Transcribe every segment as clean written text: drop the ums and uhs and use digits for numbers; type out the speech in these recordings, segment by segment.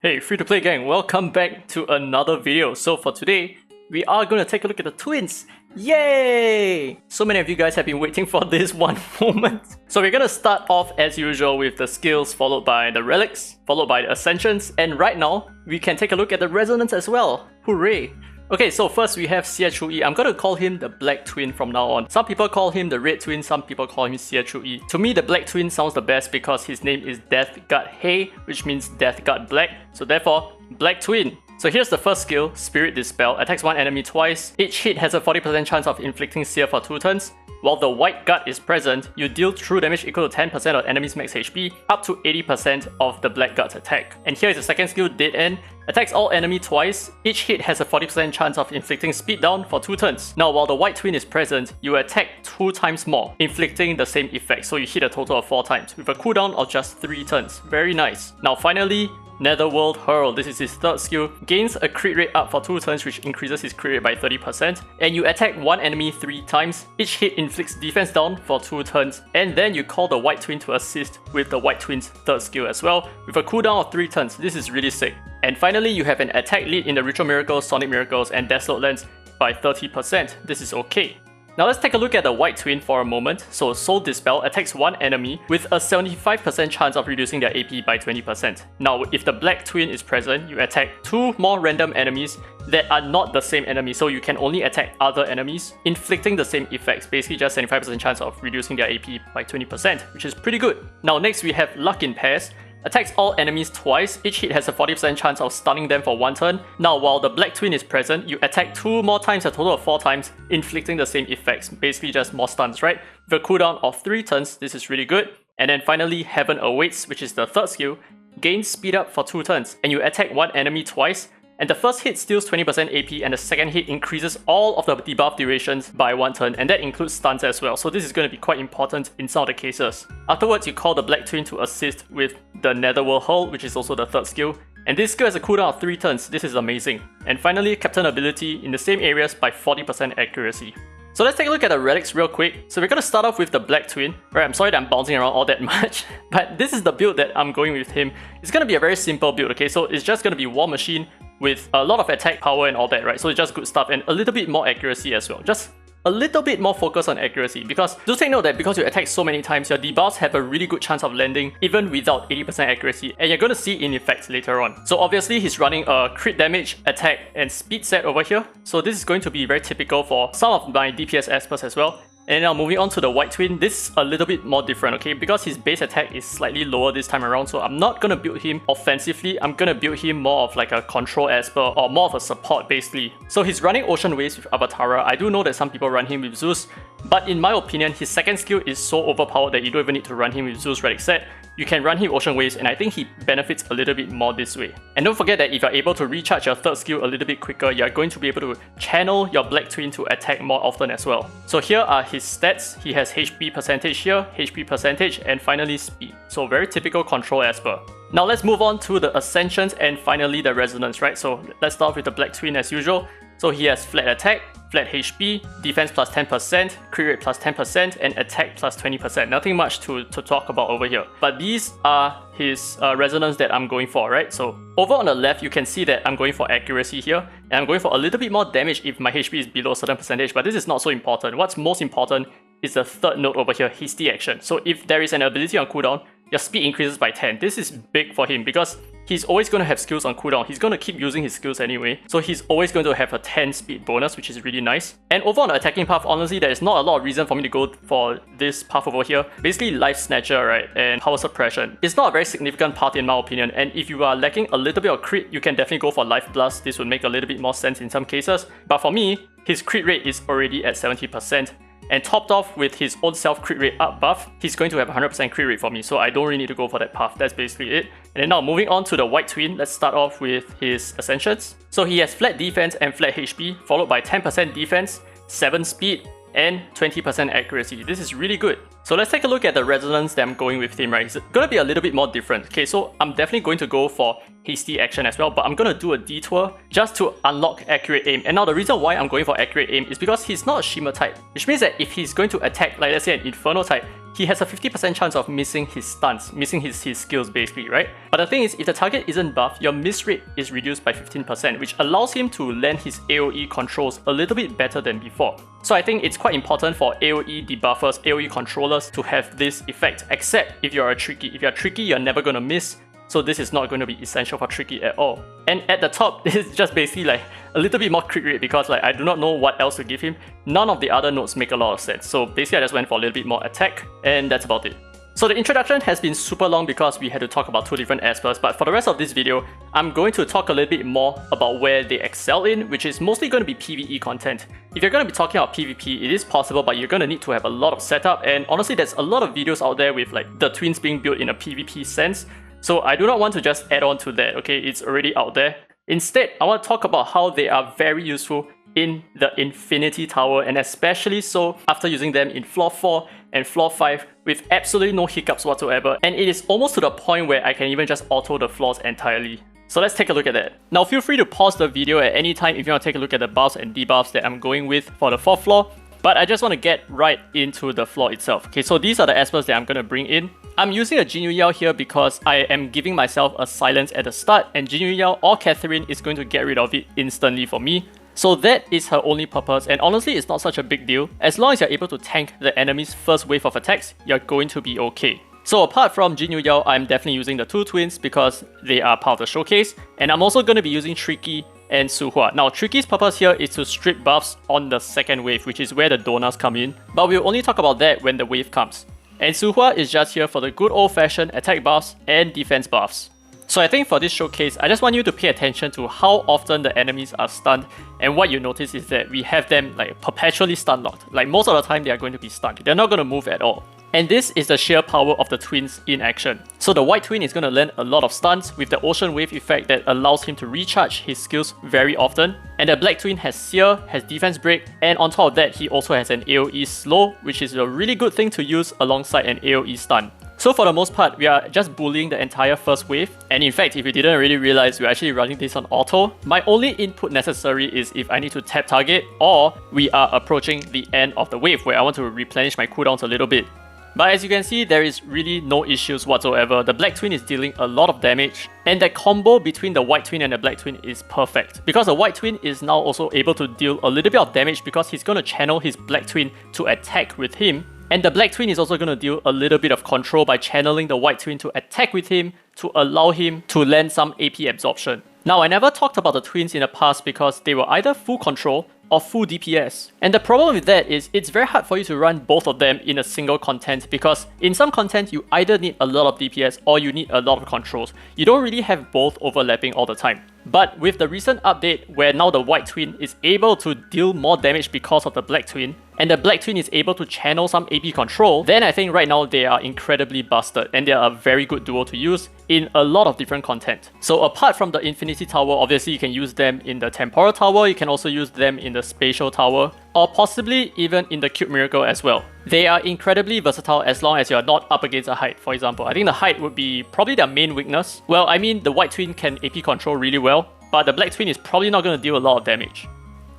Hey, free to play gang, welcome back to another video. So for today, we are going to take a look at the twins. Yay! So many of you guys have been waiting for this one moment. So we're going to start off as usual with the skills, followed by the relics, followed by the ascensions, and right now, we can take a look at the resonance as well. Hooray! Okay, so first we have Xie Chuyi. I'm gonna call him the black twin from now on. Some people call him the red twin, some people call him Xie Chuyi. To me, the black twin sounds the best because his name is Death Guard Hei, which means Death Guard Black. So therefore, black twin. So here's the first skill, Spirit Dispel. Attacks one enemy twice. Each hit has a 40% chance of inflicting Seer for 2 turns. While the white guard is present, you deal true damage equal to 10% of enemy's max HP, up to 80% of the black guard's attack. And here is the second skill, Dead End. Attacks all enemy twice. Each hit has a 40% chance of inflicting speed down for 2 turns. Now while the white twin is present, you attack 2 times more, inflicting the same effect. So you hit a total of 4 times, with a cooldown of just 3 turns. Very nice. Now finally, Netherworld Hurl. This is his third skill. Gains a crit rate up for 2 turns, which increases his crit rate by 30%. And you attack one enemy 3 times. Each hit inflicts defense down for 2 turns. And then you call the white twin to assist with the white twin's third skill as well, with a cooldown of 3 turns. This is really sick. And finally, you have an attack lead in the Ritual Miracles, Sonic Miracles, and Desolate Lands by 30%. This is okay. Now let's take a look at the white twin for a moment. So Soul Dispel attacks one enemy with a 75% chance of reducing their AP by 20%. Now if the black twin is present, you attack 2 more random enemies that are not the same enemy, so you can only attack other enemies, inflicting the same effects, basically just 75% chance of reducing their AP by 20%, which is pretty good. Now next we have Luck in Pairs. Attacks all enemies twice. Each hit has a 40% chance of stunning them for 1 turn. Now while the black twin is present, you attack 2 more times, a total of 4 times, inflicting the same effects, basically just more stuns, right? With a cooldown of 3 turns, this is really good. And then finally, Heaven Awaits, which is the third skill, gains speed up for 2 turns, and you attack one enemy twice. And the first hit steals 20% AP, and the second hit increases all of the debuff durations by 1 turn, and that includes stuns as well, so this is going to be quite important in some of the cases. Afterwards, you call the black twin to assist with the Netherworld Hurl, which is also the third skill, and this skill has a cooldown of 3 turns. This is amazing. And finally, Captain Ability in the same areas by 40% accuracy. So let's take a look at the relics real quick. So we're going to start off with the black twin. Right, I'm sorry that I'm bouncing around all that much, but this is the build that I'm going with him. It's going to be a very simple build, okay? So it's just going to be War Machine with a lot of attack power and all that, right? So it's just good stuff and a little bit more accuracy as well. Just a little bit more focus on accuracy, because do take note that because you attack so many times, your debuffs have a really good chance of landing even without 80% accuracy, and you're going to see in effects later on. So obviously he's running a crit damage, attack, and speed set over here. So this is going to be very typical for some of my DPS Espers as well. And now moving on to the white twin, this is a little bit more different, okay? Because his base attack is slightly lower this time around, so I'm not gonna build him offensively. I'm gonna build him more of like a control Esper or more of a support basically. So he's running Ocean Waves with Avatara. I do know that some people run him with Zeus, but in my opinion, his second skill is so overpowered that you don't even need to run him with Zeus Relic set. You can run him Ocean Waves, and I think he benefits a little bit more this way. And don't forget that if you're able to recharge your third skill a little bit quicker, you're going to be able to channel your black twin to attack more often as well. So here are his stats. He has HP percentage here, HP percentage, and finally speed. So very typical control Esper. Now let's move on to the Ascensions and finally the Resonance, right? So let's start with the black twin as usual. So he has flat attack, flat HP, defense plus 10%, crit rate plus 10%, and attack plus 20%. Nothing much to talk about over here. But these are his resonance that I'm going for, right? So over on the left, you can see that I'm going for accuracy here, and I'm going for a little bit more damage if my HP is below a certain percentage, but this is not so important. What's most important is the third node over here, hasty action. So if there is an ability on cooldown, your speed increases by 10. This is big for him because he's always going to have skills on cooldown. He's going to keep using his skills anyway. So he's always going to have a 10 speed bonus, which is really nice. And over on the attacking path, honestly, there is not a lot of reason for me to go for this path over here. Basically, Life Snatcher, right, and Power Suppression. It's not a very significant path in my opinion. And if you are lacking a little bit of crit, you can definitely go for Life Blast. This would make a little bit more sense in some cases. But for me, his crit rate is already at 70%. And topped off with his own self crit rate up buff, he's going to have 100% crit rate for me, so I don't really need to go for that path. That's basically it. And then now moving on to the white twin, let's start off with his Ascensions. So he has flat defense and flat HP, followed by 10% defense, 7 speed, and 20% accuracy. This is really good. So let's take a look at the resonance that I'm going with him, right? It's gonna be a little bit more different. Okay, so I'm definitely going to go for hasty action as well, but I'm gonna do a detour just to unlock accurate aim. And now the reason why I'm going for accurate aim is because he's not a shimmer type, which means that if he's going to attack, like let's say an inferno type, he has a 50% chance of missing his stuns, missing his skills basically, right? But the thing is, if the target isn't buffed, your miss rate is reduced by 15%, which allows him to land his AoE controls a little bit better than before. So I think it's quite important for AoE debuffers, AoE controllers to have this effect, except if you're a Tricky. If you're Tricky, you're never gonna miss, so this is not going to be essential for Tricky at all. And at the top, this is just basically like a little bit more crit rate because like I do not know what else to give him. None of the other nodes make a lot of sense. So basically I just went for a little bit more attack and that's about it. So the introduction has been super long because we had to talk about 2 different Espers, but for the rest of this video, I'm going to talk a little bit more about where they excel in, which is mostly going to be PvE content. If you're going to be talking about PvP, it is possible, but you're going to need to have a lot of setup, and honestly there's a lot of videos out there with like the twins being built in a PvP sense. So I do not want to just add on to that, okay? It's already out there. Instead, I want to talk about how they are very useful in the Infniity Tower, and especially so after using them in Floor 4 and Floor 5 with absolutely no hiccups whatsoever. And it is almost to the point where I can even just auto the floors entirely. So let's take a look at that. Now feel free to pause the video at any time if you want to take a look at the buffs and debuffs that I'm going with for the 4th floor. But I just want to get right into the floor itself. Okay, so these are the Espers that I'm going to bring in. I'm using a Jinyu Yao here because I am giving myself a silence at the start, and Jinyu Yao or Catherine is going to get rid of it instantly for me. So that is her only purpose, and honestly it's not such a big deal. As long as you're able to tank the enemy's first wave of attacks, you're going to be okay. So apart from Jinyu Yao, I'm definitely using the 2 twins because they are part of the showcase, and I'm also going to be using Tricky and Suhua. Now Tricky's purpose here is to strip buffs on the second wave, which is where the donas come in, but we'll only talk about that when the wave comes. And Suhua is just here for the good old-fashioned attack buffs and defense buffs. So I think for this showcase, I just want you to pay attention to how often the enemies are stunned, and what you notice is that we have them like perpetually stun locked. Like most of the time they are going to be stunned, they're not going to move at all. And this is the sheer power of the twins in action. So the white twin is going to land a lot of stuns with the ocean wave effect that allows him to recharge his skills very often. And the black twin has Seer, has defense break, and on top of that he also has an AoE slow, which is a really good thing to use alongside an AoE stun. So for the most part, we are just bullying the entire first wave, and in fact if you didn't really realize, we're actually running this on auto. My only input necessary is if I need to tap target or we are approaching the end of the wave where I want to replenish my cooldowns a little bit. But as you can see, there is really no issues whatsoever. The black twin is dealing a lot of damage, and the combo between the white twin and the black twin is perfect. Because the white twin is now also able to deal a little bit of damage because he's going to channel his black twin to attack with him. And the black twin is also going to deal a little bit of control by channeling the white twin to attack with him to allow him to land some AP absorption. Now I never talked about the twins in the past because they were either full control or full DPS. And the problem with that is it's very hard for you to run both of them in a single content, because in some content you either need a lot of DPS or you need a lot of controls. You don't really have both overlapping all the time. But with the recent update where now the white twin is able to deal more damage because of the black twin, and the black twin is able to channel some AP control, then I think right now they are incredibly busted and they are a very good duo to use in a lot of different content. So apart from the Infniity Tower, obviously you can use them in the Temporal Tower, you can also use them in the Spatial Tower, or possibly even in the Cube Miracle as well. They are incredibly versatile as long as you're not up against a height, for example. I think the height would be probably their main weakness. Well, I mean the white twin can AP control really well, but the black twin is probably not going to deal a lot of damage.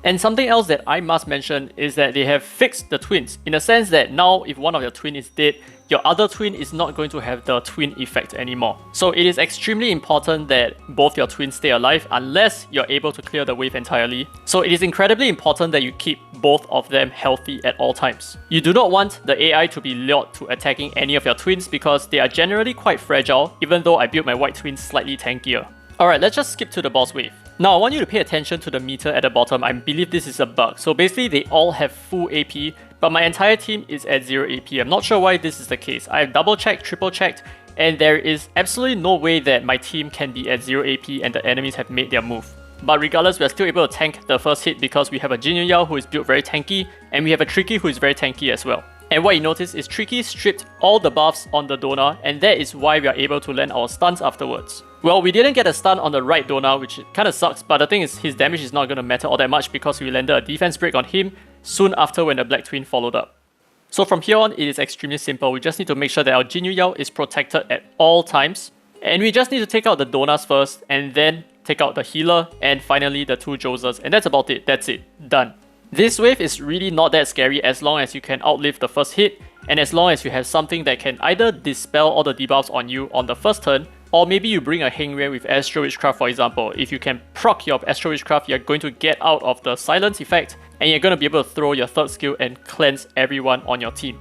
And something else that I must mention is that they have fixed the twins, in the sense that now if one of your twin is dead, your other twin is not going to have the twin effect anymore. So it is extremely important that both your twins stay alive unless you're able to clear the wave entirely. So it is incredibly important that you keep both of them healthy at all times. You do not want the AI to be lured to attacking any of your twins because they are generally quite fragile, even though I built my white twins slightly tankier. Alright, let's just skip to the boss wave. Now I want you to pay attention to the meter at the bottom. I believe this is a bug. So basically they all have full AP, but my entire team is at 0 AP. I'm not sure why this is the case. I've double checked, triple checked, and there is absolutely no way that my team can be at 0 AP and the enemies have made their move. But regardless, we are still able to tank the first hit because we have a Jinyu Yao who is built very tanky, and we have a Tricky who is very tanky as well. And what you notice is Tricky stripped all the buffs on the Dona, and that is why we are able to land our stuns afterwards. Well, we didn't get a stun on the right Dona, which kinda sucks, but the thing is his damage is not gonna matter all that much because we landed a defense break on him soon after when the black twin followed up. So from here on, it is extremely simple. We just need to make sure that our Jinyu Yao is protected at all times, and we just need to take out the Donas first, and then take out the healer, and finally the 2 Josers, and that's about it. That's it. Done. This wave is really not that scary as long as you can outlive the first hit, And as long as you have something that can either dispel all the debuffs on you on the first turn, or maybe you bring a Hengwei with Astral Witchcraft for example. If you can proc your Astral Witchcraft, you're going to get out of the silence effect, and you're going to be able to throw your third skill and cleanse everyone on your team.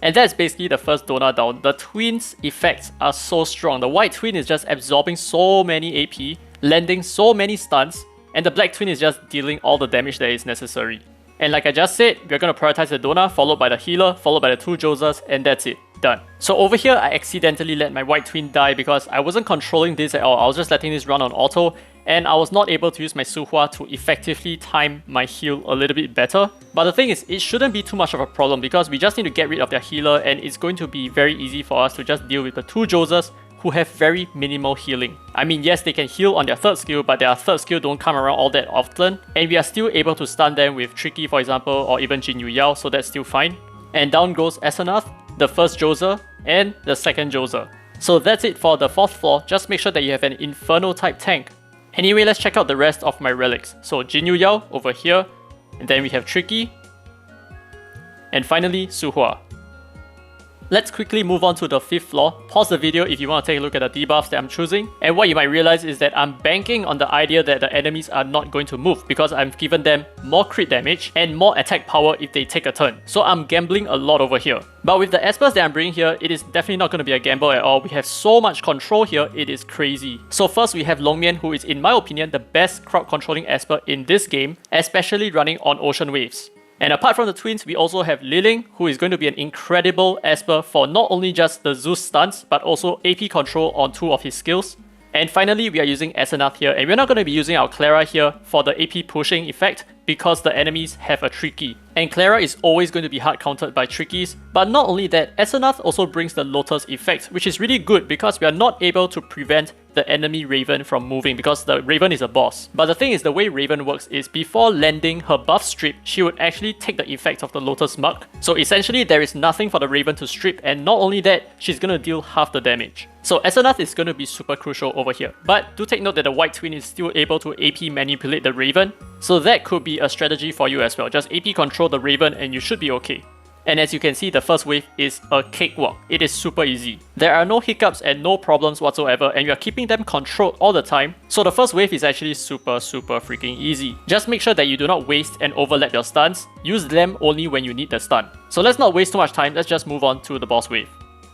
And that's basically the first donut down. The twins effects are so strong. The white twin is just absorbing so many AP, landing so many stuns, and the black twin is just dealing all the damage that is necessary. And like I just said, we're going to prioritize the donor, followed by the healer, followed by the 2 Josers, and that's it. Done. So over here, I accidentally let my white twin die because I wasn't controlling this at all. I was just letting this run on auto, and I was not able to use my Su Hua to effectively time my heal a little bit better. But the thing is, it shouldn't be too much of a problem because we just need to get rid of their healer, and it's going to be very easy for us to just deal with the 2 Josers who have very minimal healing. I mean, yes, they can heal on their third skill, but their third skill don't come around all that often, and we are still able to stun them with Tricky, for example, or even Jin Yu Yao, so that's still fine. And down goes Esanath, the first Joser, and the second Joser. So that's it for the 4th floor. Just make sure that you have an Inferno type tank. Anyway, let's check out the rest of my relics. So Jin Yu Yao over here, and then we have Tricky, and finally Su Hua. Let's quickly move on to the 5th floor. Pause the video if you want to take a look at the debuffs that I'm choosing. And what you might realize is that I'm banking on the idea that the enemies are not going to move because I've given them more crit damage and more attack power if they take a turn. So I'm gambling a lot over here. But with the Espers that I'm bringing here, it is definitely not going to be a gamble at all. We have so much control here, it is crazy. So first we have Longmian, who is in my opinion the best crowd controlling Esper in this game, especially running on Ocean Waves. And apart from the twins, we also have Liling, who is going to be an incredible Esper for not only just the Zeus stunts, but also AP control on 2 of his skills. And finally, we are using Esanath here, and we're not going to be using our Clara here for the AP pushing effect because the enemies have a Tricky. And Clara is always going to be hard countered by Trickies, but not only that, Esanath also brings the Lotus effect, which is really good because we are not able to prevent the enemy Raven from moving because the Raven is a boss. But the thing is, the way Raven works is before landing her buff strip, she would actually take the effect of the Lotus Mark. So essentially, there is nothing for the Raven to strip, and not only that, she's going to deal half the damage. So Esanath is going to be super crucial over here. But do take note that the white twin is still able to AP manipulate the Raven, so that could be a strategy for you as well. Just AP control the Raven and you should be okay. And as you can see, the first wave is a cakewalk. It is super easy. There are no hiccups and no problems whatsoever, and we are keeping them controlled all the time. So the first wave is actually super freaking easy. Just make sure that you do not waste and overlap your stuns. Use them only when you need the stun. So let's not waste too much time, let's just move on to the boss wave.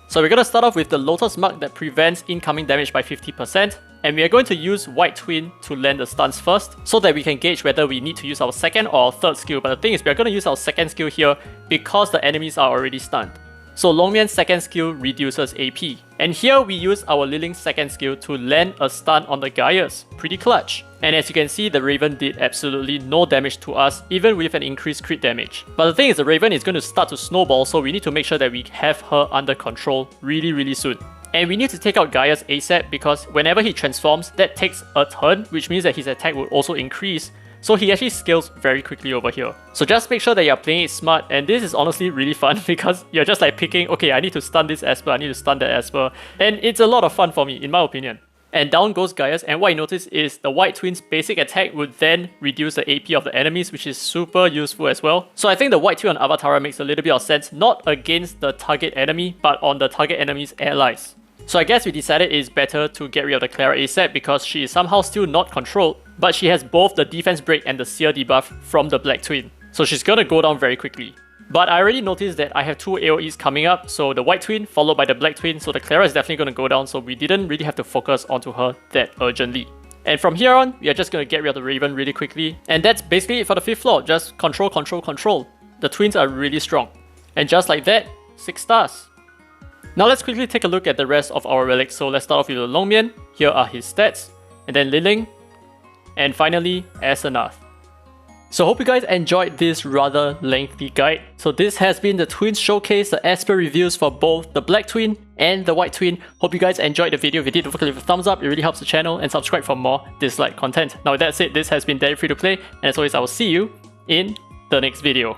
So we're going to start off with the Lotus Mark that prevents incoming damage by 50%. And we are going to use White Twin to land the stuns first, so that we can gauge whether we need to use our second or our third skill. But the thing is, we are going to use our second skill here because the enemies are already stunned. So Longmian's second skill reduces AP. And here we use our Liling's second skill to land a stun on the Gaius. Pretty clutch. And as you can see, the Raven did absolutely no damage to us, even with an increased crit damage. But the thing is, the Raven is going to start to snowball, so we need to make sure that we have her under control really soon. And we need to take out Gaius ASAP because whenever he transforms, that takes a turn, which means that his attack will also increase. So he actually scales very quickly over here. So just make sure that you're playing it smart, and this is honestly really fun because you're just like picking, okay, I need to stun this Esper, I need to stun that Esper, and it's a lot of fun for me, in my opinion. And down goes Gaius, and what you notice is the White Twin's basic attack would then reduce the AP of the enemies, which is super useful as well. So I think the White Twin on Avatara makes a little bit of sense, not against the target enemy, but on the target enemy's allies. So I guess we decided it's better to get rid of the Clara ASAP because she is somehow still not controlled, but she has both the defense break and the seer debuff from the Black Twin. So she's gonna go down very quickly. But I already noticed that I have 2 AoEs coming up, so the White Twin followed by the Black Twin, so the Clara is definitely gonna go down, so we didn't really have to focus onto her that urgently. And from here on, we are just gonna get rid of the Raven really quickly. And that's basically it for the 5th floor, just control. The twins are really strong. And just like that, 6 stars. Now let's quickly take a look at the rest of our relics. So let's start off with the Longmian. Here are his stats. And then Liling. And finally, Esanath. So hope you guys enjoyed this rather lengthy guide. So this has been the Twins Showcase, the Esper reviews for both the Black Twin and the White Twin. Hope you guys enjoyed the video. If you did, don't forget to leave a thumbs up. It really helps the channel, and subscribe for more Dislyte content. Now with that said, this has been Daddy Free to Play, and as always, I will see you in the next video.